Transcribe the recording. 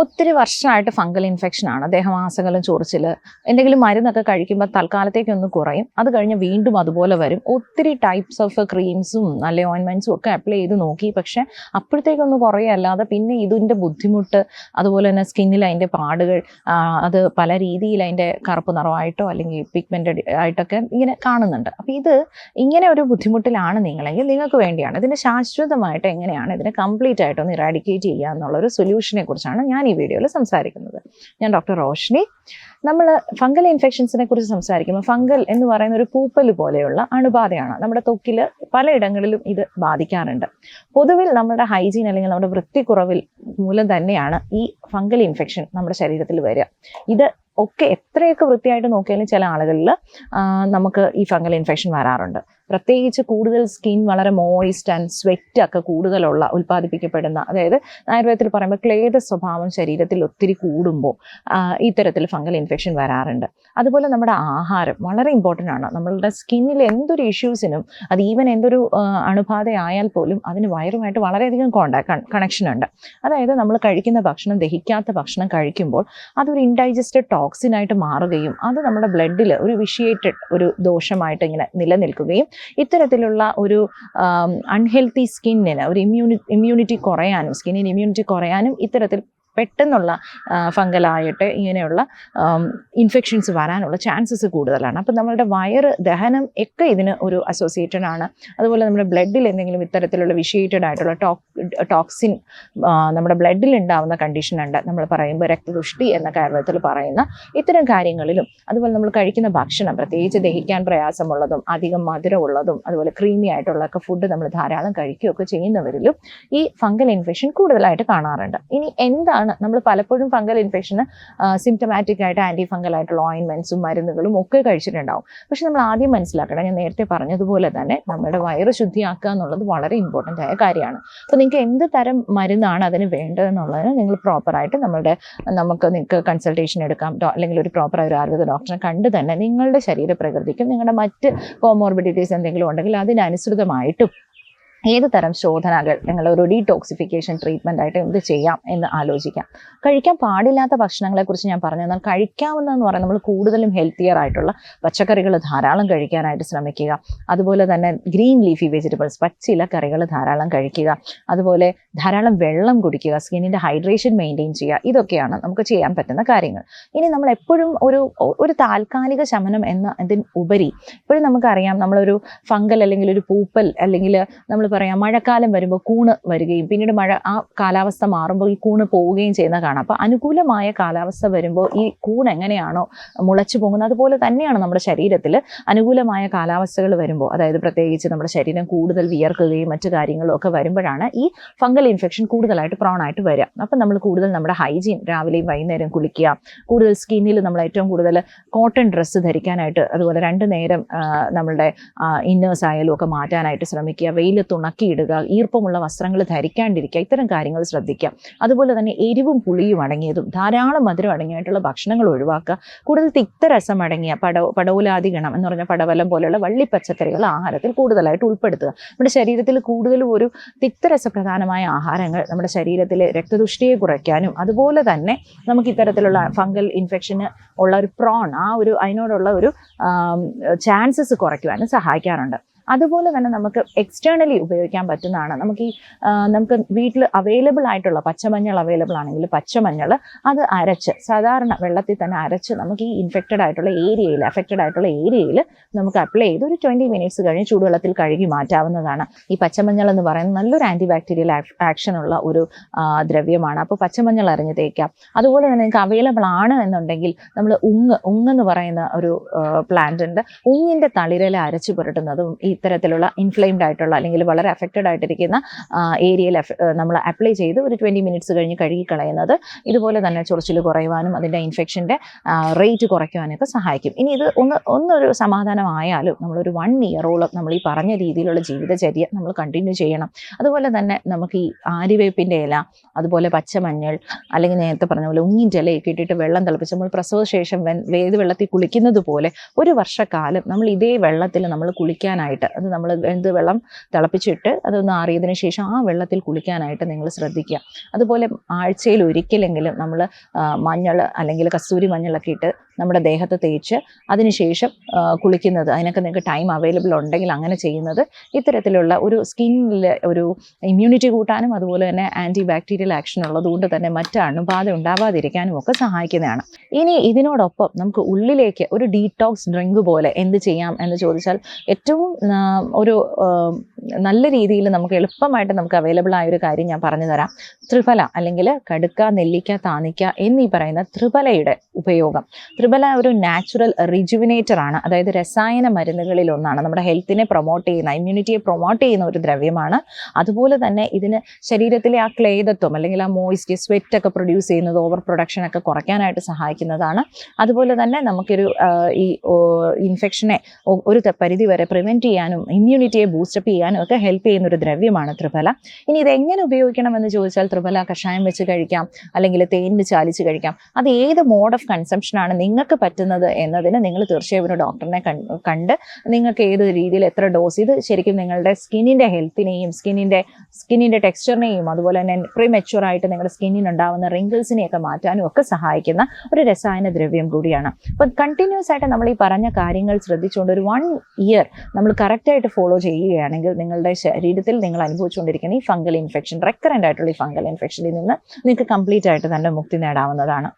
ഒത്തിരി വർഷമായിട്ട് ഫംഗൽ ഇൻഫെക്ഷനാണ്. ദേഹമാസകലം, ചൊറിച്ചിൽ, എന്തെങ്കിലും മരുന്നൊക്കെ കഴിക്കുമ്പോൾ തൽക്കാലത്തേക്കൊന്ന് കുറയും, അത് കഴിഞ്ഞ് വീണ്ടും അതുപോലെ വരും. ഒത്തിരി ടൈപ്സ് ഓഫ് ക്രീംസും നല്ല ഓയിൻമെൻറ്റ്സും ഒക്കെ അപ്ലൈ ചെയ്ത് നോക്കി, പക്ഷേ അപ്പോഴത്തേക്കൊന്ന് കുറയല്ലാതെ പിന്നെ ഇതിൻ്റെ ബുദ്ധിമുട്ട്, അതുപോലെ തന്നെ സ്കിന്നിൽ അതിൻ്റെ പാടുകൾ, അത് പല രീതിയിൽ അതിൻ്റെ കറുപ്പ് നിറമായിട്ടോ അല്ലെങ്കിൽ പിഗ്മെൻറ്റഡ് ആയിട്ടൊക്കെ ഇങ്ങനെ കാണുന്നുണ്ട്. അപ്പോൾ ഇത് ഇങ്ങനെ ഒരു ബുദ്ധിമുട്ടിലാണ് നിങ്ങളെങ്കിൽ നിങ്ങൾക്ക് വേണ്ടിയാണ്. ഇതിന് ശാശ്വതമായിട്ട് എങ്ങനെയാണ് ഇതിനെ കംപ്ലീറ്റ് ആയിട്ടൊന്ന് ഇറാഡിക്കേറ്റ് ചെയ്യുക എന്നുള്ളൊരു സൊല്യൂഷനെ കുറിച്ചാണ് ഞാൻ ഈ വീഡിയോയിൽ സംസാരിക്കുന്നത്. ഞാൻ ഡോക്ടർ റോഷ്നി. നമ്മൾ ഫംഗൽ ഇൻഫെക്ഷൻസിനെ കുറിച്ച് സംസാരിക്കുമ്പോൾ ഫംഗൽ എന്ന് പറയുന്ന ഒരു പൂപ്പൽ പോലെയുള്ള അണുബാധയാണ്. നമ്മുടെ ത്വക്കിൽ പലയിടങ്ങളിലും ഇത് ബാധിക്കാറുണ്ട്. പൊതുവിൽ നമ്മുടെ ഹൈജീൻ അല്ലെങ്കിൽ നമ്മുടെ വൃത്തിക്കുറവിൽ മൂലം തന്നെയാണ് ഈ ഫംഗൽ ഇൻഫെക്ഷൻ നമ്മുടെ ശരീരത്തിൽ വരിക. ഇത് ഒക്കെ എത്രയൊക്കെ വൃത്തിയായിട്ട് നോക്കിയാലും ചില ആളുകളിൽ നമുക്ക് ഈ ഫംഗൽ ഇൻഫെക്ഷൻ വരാറുണ്ട്. പ്രത്യേകിച്ച് കൂടുതൽ സ്കിൻ വളരെ മോയിസ്റ്റ് ആൻഡ് സ്വെറ്റ് ഒക്കെ കൂടുതലുള്ള ഉൽപ്പാദിപ്പിക്കപ്പെടുന്ന, അതായത് ആയുർവേദത്തിൽ പറയുമ്പോൾ ക്ലേദ സ്വഭാവം ശരീരത്തിൽ ഒത്തിരി കൂടുമ്പോൾ ഇത്തരത്തിൽ ഫംഗൽ ഇൻഫെക്ഷൻ വരാറുണ്ട്. അതുപോലെ നമ്മുടെ ആഹാരം വളരെ ഇമ്പോർട്ടൻ്റ് ആണ്. നമ്മളുടെ സ്കിന്നിൽ എന്തൊരു ഇഷ്യൂസിനും, അത് ഈവൻ എന്തൊരു അണുബാധയായാൽ പോലും അതിന് വയറുമായിട്ട് വളരെയധികം കണക്ഷൻ ഉണ്ട്. അതായത് നമ്മൾ കഴിക്കുന്ന ഭക്ഷണം, ദഹിക്കാത്ത ഭക്ഷണം കഴിക്കുമ്പോൾ അതൊരു ഇൻഡൈജസ്റ്റഡ് ടോക്സിനായിട്ട് മാറുകയും അത് നമ്മുടെ ബ്ലഡിൽ ഒരു വിഷിയേറ്റഡ് ഒരു ദോഷമായിട്ട് ഇങ്ങനെ നിലനിൽക്കുകയും ഇത്തരത്തിലുള്ള ഒരു അൺഹെൽത്തി സ്കിന്നിന് ഒരു ഇമ്മ്യൂണിറ്റി കുറയാനും, സ്കിന്നിന് ഇമ്മ്യൂണിറ്റി കുറയാനും ഇത്തരത്തിൽ പെട്ടെന്നുള്ള ഫംഗലായിട്ട് ഇങ്ങനെയുള്ള ഇൻഫെക്ഷൻസ് വരാനുള്ള ചാൻസസ് കൂടുതലാണ്. അപ്പം നമ്മളുടെ വയറ്, ദഹനം ഒക്കെ ഇതിന് ഒരു അസോസിയേറ്റഡ് ആണ്. അതുപോലെ നമ്മുടെ ബ്ലഡിൽ എന്തെങ്കിലും ഇത്തരത്തിലുള്ള വിഷിയേറ്റഡ് ആയിട്ടുള്ള ടോക്സിൻ നമ്മുടെ ബ്ലഡിൽ ഉണ്ടാവുന്ന കണ്ടീഷനുണ്ട്. നമ്മൾ പറയുമ്പോൾ രക്തദുഷ്ടി എന്നൊക്കെ ആയുർവേദത്തിൽ പറയുന്ന ഇത്തരം കാര്യങ്ങളിലും, അതുപോലെ നമ്മൾ കഴിക്കുന്ന ഭക്ഷണം, പ്രത്യേകിച്ച് ദഹിക്കാൻ പ്രയാസമുള്ളതും അധികം മധുരമുള്ളതും അതുപോലെ ക്രീമി ആയിട്ടുള്ളൊക്കെ ഫുഡ് നമ്മൾ ധാരാളം കഴിക്കുകയൊക്കെ ചെയ്യുന്നവരിലും ഈ ഫംഗൽ ഇൻഫെക്ഷൻ കൂടുതലായിട്ട് കാണാറുണ്ട്. ഇനി എന്താണ് നമ്മൾ പലപ്പോഴും ഫംഗൽ ഇൻഫെക്ഷന് സിംറ്റമാറ്റിക് ആയിട്ട് ആൻറ്റി ഫംഗൽ ആയിട്ടുള്ള ഓയിൻമെൻറ്റ്സും മരുന്നുകളും ഒക്കെ കഴിച്ചിട്ടുണ്ടാവും. പക്ഷെ നമ്മൾ ആദ്യം മനസ്സിലാക്കണം, ഞാൻ നേരത്തെ പറഞ്ഞതുപോലെ തന്നെ നമ്മുടെ വയറ് ശുദ്ധിയാക്കുക എന്നുള്ളത് വളരെ ഇമ്പോർട്ടൻ്റ് ആയ കാര്യമാണ്. അപ്പോൾ നിങ്ങൾക്ക് എന്ത് തരം മരുന്നാണ് അതിന് വേണ്ടതെന്നുള്ളതിന് നിങ്ങൾ പ്രോപ്പറായിട്ട് നിങ്ങൾക്ക് കൺസൾട്ടേഷൻ എടുക്കാം, അല്ലെങ്കിൽ ഒരു പ്രോപ്പറായ ഒരു ആയുർവേദ ഡോക്ടറെ കണ്ട് തന്നെ നിങ്ങളുടെ ശരീരപ്രകൃതിക്കും നിങ്ങളുടെ മറ്റ് കോമോർബിഡിറ്റീസ് എന്തെങ്കിലും ഉണ്ടെങ്കിൽ അതിനനുസൃതമായിട്ടും ഏത് തരം ശോധനകൾ, നിങ്ങളൊരു ഡീടോക്സിഫിക്കേഷൻ ട്രീറ്റ്മെൻ്റ് ആയിട്ട് എന്ത് ചെയ്യാം എന്ന് ആലോചിക്കാം. കഴിക്കാൻ പാടില്ലാത്ത ഭക്ഷണങ്ങളെക്കുറിച്ച് ഞാൻ പറഞ്ഞു തന്നാൽ, കഴിക്കാവുന്നതെന്ന് പറയുന്നത് നമ്മൾ കൂടുതലും ഹെൽത്തിയർ ആയിട്ടുള്ള പച്ചക്കറികൾ ധാരാളം കഴിക്കാനായിട്ട് ശ്രമിക്കുക. അതുപോലെ തന്നെ ഗ്രീൻ ലീഫി വെജിറ്റബിൾസ്, പച്ചില കറികൾ ധാരാളം കഴിക്കുക. അതുപോലെ ധാരാളം വെള്ളം കുടിക്കുക, സ്കിന്നിൻ്റെ ഹൈഡ്രേഷൻ മെയിൻറ്റെയിൻ ചെയ്യുക. ഇതൊക്കെയാണ് നമുക്ക് ചെയ്യാൻ പറ്റുന്ന കാര്യങ്ങൾ. ഇനി നമ്മൾ എപ്പോഴും ഒരു താൽക്കാലിക ശമനം എന്നതിന് ഉപരി ഇപ്പോഴും നമുക്കറിയാം, നമ്മളൊരു ഫംഗൽ അല്ലെങ്കിൽ ഒരു പൂപ്പൽ, അല്ലെങ്കിൽ നമ്മൾ പറയാം മഴക്കാലം വരുമ്പോൾ കൂണ് വരികയും പിന്നീട് ആ കാലാവസ്ഥ മാറുമ്പോൾ ഈ കൂണ് പോവുകയും ചെയ്യുന്ന കാണാം. അപ്പോൾ അനുകൂലമായ കാലാവസ്ഥ വരുമ്പോൾ ഈ കൂൺ എങ്ങനെയാണോ മുളച്ചു പോകുന്നത്, അതുപോലെ തന്നെയാണ് നമ്മുടെ ശരീരത്തിൽ അനുകൂലമായ കാലാവസ്ഥകൾ വരുമ്പോൾ, അതായത് പ്രത്യേകിച്ച് നമ്മുടെ ശരീരം കൂടുതൽ വിയർക്കുകയും മറ്റു കാര്യങ്ങളും ഒക്കെ വരുമ്പോഴാണ് ഈ ഫംഗൽ ഇൻഫെക്ഷൻ കൂടുതലായിട്ട് പ്രോണായിട്ട് വരിക. അപ്പം നമ്മൾ കൂടുതൽ നമ്മുടെ ഹൈജീൻ, രാവിലെയും വൈകുന്നേരം കുളിക്കുക, കൂടുതൽ സ്കിന്നിൽ നമ്മൾ ഏറ്റവും കൂടുതൽ കോട്ടൺ ഡ്രസ്സ് ധരിക്കാനായിട്ട്, അതുപോലെ 2 നേരം നമ്മളുടെ ഇന്നേഴ്സ് ആയാലും ഒക്കെ മാറ്റാനായിട്ട് ശ്രമിക്കുക, വെയിലത്ത് ഉണക്കിയിടുക, ഈർപ്പമുള്ള വസ്ത്രങ്ങൾ ധരിക്കാണ്ടിരിക്കുക, ഇത്തരം കാര്യങ്ങൾ ശ്രദ്ധിക്കുക. അതുപോലെ തന്നെ എരിവും പുളിയും അടങ്ങിയതും ധാരാളം മധുരം അടങ്ങിയിട്ടുള്ള ഭക്ഷണങ്ങൾ ഒഴിവാക്കുക. കൂടുതൽ തിക്തരസം അടങ്ങിയ പടൗലാദിഗണം എന്ന് പറഞ്ഞ പടവലം പോലെയുള്ള വള്ളിപ്പച്ചക്കറികൾ ആഹാരത്തിൽ കൂടുതലായിട്ട് ഉൾപ്പെടുത്തുക. നമ്മുടെ ശരീരത്തിൽ കൂടുതലും ഒരു തിക്തരസപ്രധാനമായ ആഹാരങ്ങൾ നമ്മുടെ ശരീരത്തിലെ രക്തദുഷ്ടിയെ കുറയ്ക്കാനും, അതുപോലെ തന്നെ നമുക്ക് ഇത്തരത്തിലുള്ള ഫംഗൽ ഇൻഫെക്ഷന് ഉള്ള ഒരു അതിനോടുള്ള ഒരു ചാൻസസ് കുറയ്ക്കുവാനും സഹായിക്കാറുണ്ട്. അതുപോലെ തന്നെ നമുക്ക് എക്സ്റ്റേണലി ഉപയോഗിക്കാൻ പറ്റുന്നതാണ്. നമുക്ക് വീട്ടിൽ അവൈലബിൾ ആയിട്ടുള്ള പച്ചമഞ്ഞൾ അവൈലബിൾ ആണെങ്കിൽ പച്ചമഞ്ഞൾ അത് അരച്ച്, സാധാരണ വെള്ളത്തിൽ തന്നെ അരച്ച് നമുക്ക് ഈ അഫക്റ്റഡ് ആയിട്ടുള്ള ഏരിയയിൽ നമുക്ക് അപ്ലൈ ചെയ്ത് ഒരു 20 മിനിറ്റ്സ് കഴിഞ്ഞ് ചൂടുവെള്ളത്തിൽ കഴുകി മാറ്റാവുന്നതാണ്. ഈ പച്ചമഞ്ഞൾ എന്ന് പറയുന്നത് നല്ലൊരു ആൻറ്റി ബാക്ടീരിയൽ ആക്ഷൻ ഉള്ള ഒരു ദ്രവ്യമാണ്. അപ്പോൾ പച്ചമഞ്ഞൾ അരിഞ്ഞ് തേക്കാം. അതുപോലെ തന്നെ നിങ്ങൾക്ക് അവൈലബിൾ ആണ് എന്നുണ്ടെങ്കിൽ നമ്മൾ ഉങ്ങെന്ന് പറയുന്ന ഒരു പ്ലാന്റ് ഉണ്ട്. ഉങ്ങിൻ്റെ തളിരില അരച്ച് പുരട്ടുന്നതും ഇത്തരത്തിലുള്ള ഇൻഫ്ലെയിംഡ് ആയിട്ടുള്ള അല്ലെങ്കിൽ വളരെ അഫക്റ്റഡ് ആയിട്ടിരിക്കുന്ന ഏരിയയിൽ നമ്മൾ അപ്ലൈ ചെയ്ത് ഒരു 20 മിനിറ്റ്സ് കഴിഞ്ഞ് കഴുകി കളയുന്നത് ഇതുപോലെ തന്നെ ചൊറിച്ചിൽ കുറയുവാനും അതിൻ്റെ ഇൻഫെക്ഷൻ്റെ റേറ്റ് കുറയ്ക്കുവാനൊക്കെ സഹായിക്കും. ഇനി ഇത് ഒന്നൊരു സമാധാനമായാലും നമ്മളൊരു 1 ഇയറോളം നമ്മൾ ഈ പറഞ്ഞ രീതിയിലുള്ള ജീവിതചര്യ നമ്മൾ കണ്ടിന്യൂ ചെയ്യണം. അതുപോലെ തന്നെ നമുക്ക് ഈ ആര്യവേപ്പിൻ്റെ ഇല, അതുപോലെ പച്ചമഞ്ഞൾ, അല്ലെങ്കിൽ നേരത്തെ പറഞ്ഞ പോലെ ഉങ്ങിൻ്റെ ഇലയൊക്കെ ഇട്ടിട്ട് വെള്ളം തിളപ്പിച്ച് നമ്മൾ പ്രസവശേഷം വെള്ളത്തിൽ കുളിക്കുന്നത് പോലെ 1 വർഷക്കാലം നമ്മൾ ഇതേ വെള്ളത്തിൽ നമ്മൾ കുളിക്കാനായിട്ട് അത് നമ്മൾ വെള്ളം തിളപ്പിച്ചിട്ട് അതൊന്ന് ആറിയതിനു ശേഷം ആ വെള്ളത്തിൽ കുളിക്കാനായിട്ട് നിങ്ങൾ ശ്രദ്ധിക്കുക. അതുപോലെ ആഴ്ചയിൽ ഒരിക്കലെങ്കിലും നമ്മൾ മഞ്ഞൾ അല്ലെങ്കിൽ കസ്തൂരി മഞ്ഞളൊക്കെ ഇട്ട് നമ്മുടെ ദേഹത്ത് തേച്ച് അതിനുശേഷം കുളിക്കുന്നത്, അതിനൊക്കെ നിങ്ങൾക്ക് ടൈം അവൈലബിൾ ഉണ്ടെങ്കിൽ അങ്ങനെ ചെയ്യുന്നത് ഇത്തരത്തിലുള്ള ഒരു സ്കിന്നിൽ ഒരു ഇമ്മ്യൂണിറ്റി കൂട്ടാനും അതുപോലെ തന്നെ ആൻറ്റി ബാക്ടീരിയൽ ആക്ഷൻ ഉള്ളതുകൊണ്ട് തന്നെ മറ്റ് അണുബാധ ഉണ്ടാവാതിരിക്കാനും ഒക്കെ സഹായിക്കുന്നതാണ്. ഇനി ഇതിനോടൊപ്പം നമുക്ക് ഉള്ളിലേക്ക് ഒരു ഡീടോക്സ് ഡ്രിങ്ക് പോലെ എന്ത് ചെയ്യാം എന്ന് ചോദിച്ചാൽ, ഏറ്റവും ഒരു നല്ല രീതിയിൽ നമുക്ക് എളുപ്പമായിട്ട് നമുക്ക് അവൈലബിൾ ആയ ഒരു കാര്യം ഞാൻ പറഞ്ഞു തരാം. ത്രിഫല അല്ലെങ്കിൽ കടുക്ക, നെല്ലിക്ക, താനിക്ക എന്നീ പറയുന്ന ത്രിഫലയുടെ ഉപയോഗം. ത്രിഫല ഒരു നാച്ചുറൽ റിജുവിനേറ്റർ ആണ്, അതായത് രസായന മരുന്നുകളിൽ ഒന്നാണ്. നമ്മുടെ ഹെൽത്തിനെ പ്രൊമോട്ട് ചെയ്യുന്ന, ഇമ്മ്യൂണിറ്റിയെ പ്രൊമോട്ട് ചെയ്യുന്ന ഒരു ദ്രവ്യമാണ്. അതുപോലെ തന്നെ ഇതിന് ശരീരത്തിലെ ആ ക്ലേദത്വം അല്ലെങ്കിൽ ആ മോയിസ്റ്റ് സ്വെറ്റ് ഒക്കെ പ്രൊഡ്യൂസ് ചെയ്യുന്നത്, ഓവർ പ്രൊഡക്ഷൻ ഒക്കെ കുറയ്ക്കാനായിട്ട് സഹായിക്കുന്നതാണ്. അതുപോലെ തന്നെ നമുക്കൊരു ഈ ഇൻഫെക്ഷനെ ഒരു പരിധി വരെ പ്രിവെൻറ്റ് ചെയ്യാനും ഇമ്മ്യൂണിറ്റിയെ ബൂസ്റ്റപ്പ് ചെയ്യാനും ഒക്കെ ഹെൽപ്പ് ചെയ്യുന്ന ഒരു ദ്രവ്യമാണ് ത്രിഫല. ഇനി ഇത് എങ്ങനെ ഉപയോഗിക്കണമെന്ന് ചോദിച്ചാൽ, ത്രിഫല കഷായം വെച്ച് കഴിക്കാം, അല്ലെങ്കിൽ തേനിൽ ചാലിച്ച് കഴിക്കാം. അത് ഏത് മോഡ് ഓഫ് കൺസംഷനാണ് നിങ്ങൾക്ക് പറ്റുന്നത് എന്നതിന് നിങ്ങൾ തീർച്ചയായും ഒരു ഡോക്ടറിനെ കണ്ട് നിങ്ങൾക്ക് ഏത് രീതിയിൽ എത്ര ഡോസ്, ഇത് ശരിക്കും നിങ്ങളുടെ സ്കിന്നിൻ്റെ ഹെൽത്തിനെയും സ്കിന്നിൻ്റെ ടെക്സ്ചറിനെയും അതുപോലെ തന്നെ പ്രീമെച്യൂറായിട്ട് നിങ്ങളുടെ സ്കിന്നിനുണ്ടാകുന്ന റിങ്കിൾസിനെയൊക്കെ മാറ്റാനും ഒക്കെ സഹായിക്കുന്ന ഒരു രസായന ദ്രവ്യം കൂടിയാണ്. അപ്പം കണ്ടിന്യൂസ് ആയിട്ട് നമ്മൾ ഈ പറഞ്ഞ കാര്യങ്ങൾ ശ്രദ്ധിച്ചുകൊണ്ട് ഒരു 1 ഇയർ നമ്മൾ കറക്റ്റായിട്ട് ഫോളോ ചെയ്യുകയാണെങ്കിൽ നിങ്ങളുടെ ശരീരത്തിൽ നിങ്ങൾ അനുഭവിച്ചുകൊണ്ടിരിക്കുന്ന ഈ ഫംഗൽ ഇൻഫെക്ഷൻ, റെക്കറൻ്റ് ആയിട്ടുള്ള ഈ ഫംഗൽ ഇൻഫെക്ഷനിൽ നിന്ന് നിങ്ങൾക്ക് കംപ്ലീറ്റ് ആയിട്ട് തന്നെ മുക്തി നേടാവുന്നതാണ്.